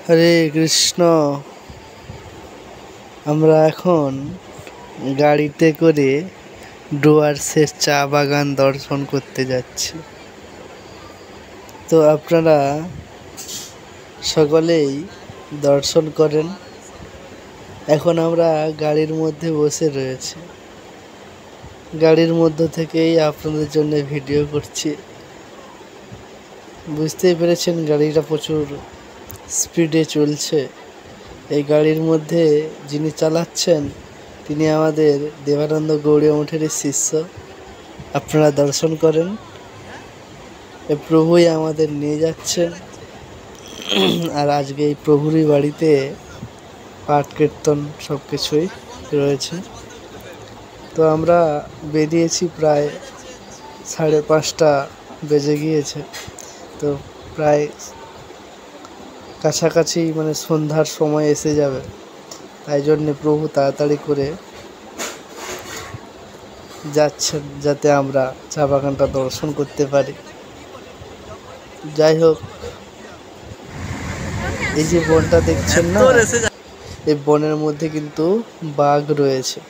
হরে কৃষ্ণ। আমরা এখন গাড়িতে করে ডুয়ার্সের চা বাগান দর্শন করতে যাচ্ছি। তো আপনারা সকলেই দর্শন করেন। এখন আমরা গাড়ির মধ্যে বসে রয়েছি, গাড়ির মধ্য থেকেই আপনাদের জন্য ভিডিও করছি। বুঝতেই পেরেছেন গাড়িটা প্রচুর স্পিডে চলছে। এই গাড়ির মধ্যে যিনি চালাচ্ছেন তিনি আমাদের দেবানন্দ গৌড়ীয় মঠের শিষ্য। আপনারা দর্শন করেন, এই প্রভুই আমাদের নিয়ে যাচ্ছেন। আর আজকে এই প্রভুরই বাড়িতে পাঠ কীর্তন সব কিছুই রয়েছে। তো আমরা বেরিয়েছি, প্রায় 5:30 বেজে গিয়েছে। তো প্রায় কাছাকাছি মানে সন্ধ্যার সময় এসে যাবে, তাই জন্যে প্রভু তাড়াতাড়ি করে যাচ্ছেন যাতে আমরা চা বাগানটা দর্শন করতে পারি। যাই হোক, এই যে বনটা দেখছেন না, এই বনের মধ্যে কিন্তু বাঘ রয়েছে।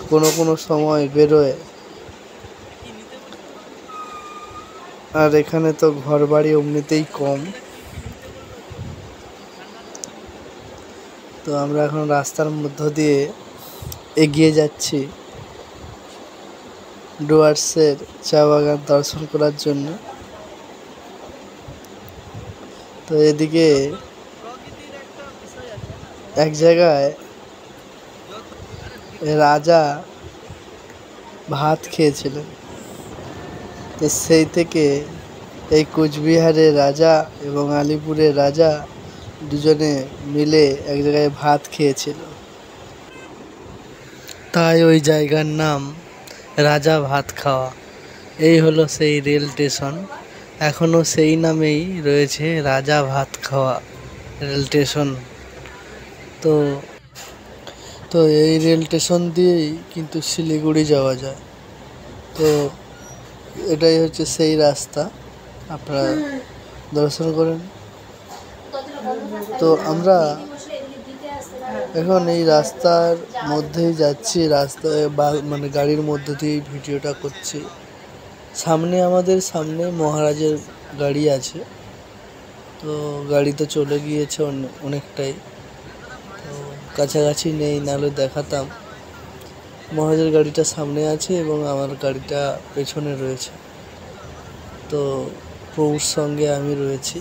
কোনো কোনো সময় বেরোয়। আর এখানে তো ঘর বাড়ি এমনিতেই কম। তো আমরা এখন রাস্তার মধ্য দিয়ে এগিয়ে যাচ্ছি ডুয়ার্সের চা বাগান দর্শন করার জন্য। তো এদিকে এক জায়গায় রাজা ভাত খেয়েছিলেন। তো সেই থেকে এই কোচবিহারের রাজা এবং আলিপুরের রাজা দুজনে মিলে এক জায়গায় ভাত খেয়েছিল, তাই ওই জায়গার নাম রাজা ভাত খাওয়া। এই হলো সেই রেল স্টেশন, এখনও সেই নামেই রয়েছে, রাজা ভাত খাওয়া রেল স্টেশন। তো তো এই রেল স্টেশন দিয়েই কিন্তু শিলিগুড়ি যাওয়া যায়। তো এটাই হচ্ছে সেই রাস্তা, আপনারা দর্শন করেন। তো আমরা এখন এই রাস্তার মধ্যেই যাচ্ছি, রাস্তায় মানে গাড়ির মধ্যে দিয়েই ভিডিওটা করছি। আমাদের সামনে মহারাজের গাড়ি আছে। তো গাড়ি তো চলে গিয়েছে অনেকটাই, তো কাছাকাছি নেই, নাহলে দেখাতাম। মহারাজের গাড়িটা সামনে আছে এবং আমার গাড়িটা পেছনে রয়েছে। তো প্রভুর সঙ্গে আমি রয়েছি।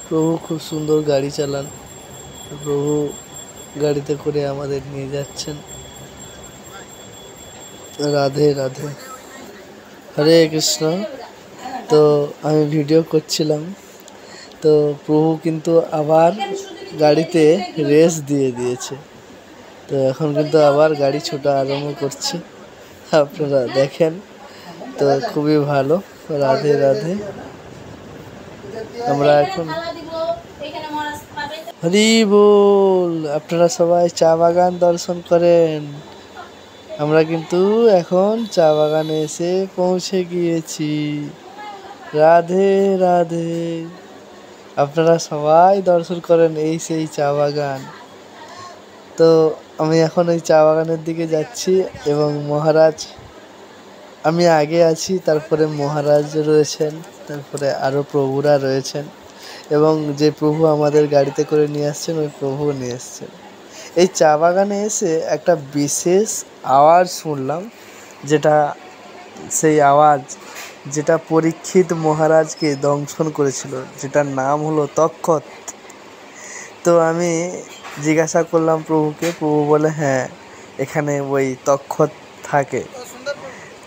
প্রভু খুব সুন্দর গাড়ি চালান, প্রভু গাড়িতে করে আমাদের নিয়ে যাচ্ছেন। রাধে রাধে, হরে কৃষ্ণ। তো আমি ভিডিও করছিলাম, তো প্রভু কিন্তু আবার গাড়িতে রেস দিয়ে দিয়েছে। তো এখন কিন্তু আবার গাড়ি ছোটা আরম্ভ করছে, আপনারা দেখেন। তো খুবই ভালো, রাধে রাধে। আমরা এখন হরি বল, আপনারা সবাই চা বাগান দর্শন করেন। আমরা কিন্তু এখন চা বাগানে এসে পৌঁছে গিয়েছি। রাধে রাধে, আপনারা সবাই দর্শন করেন, এই সেই চা বাগান। তো আমি এখন এই চা বাগানের দিকে যাচ্ছি এবং মহারাজ, আমি আগে আছি, তারপরে মহারাজ রয়েছেন, তারপরে আরও প্রভুরা রয়েছেন এবং যে প্রভু আমাদের গাড়িতে করে নিয়ে আসছেন ওই প্রভু নিয়ে এসছেন। এই চা বাগানে এসে একটা বিশেষ আওয়াজ শুনলাম, সেই আওয়াজ যেটা পরীক্ষিত মহারাজকে দংশন করেছিল, যেটার নাম হলো তক্ষত। তো আমি জিজ্ঞাসা করলাম প্রভুকে, প্রভু বলে হ্যাঁ, এখানে ওই তক্ষত থাকে।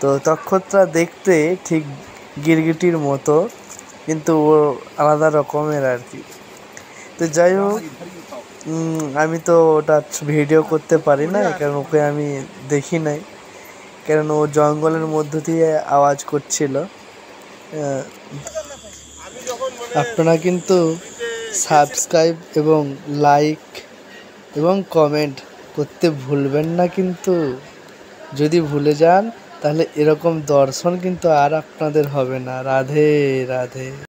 তো তক্ষতটা দেখতে ঠিক গিরগিটির মতো, কিন্তু ও আলাদা রকমের আর কি। তো যাই হোক, আমি তো ওটা ভিডিও করতে পারি না, কারণ ওকে আমি দেখি নাই, কারণ ও জঙ্গলের মধ্য দিয়ে আওয়াজ করছিল। আপনারা কিন্তু সাবস্ক্রাইব এবং লাইক এবং কমেন্ট করতে ভুলবেন না কিন্তু। যদি ভুলে যান তাহলে এরকম দর্শন কিন্তু আর আপনাদের হবে না। রাধে রাধে।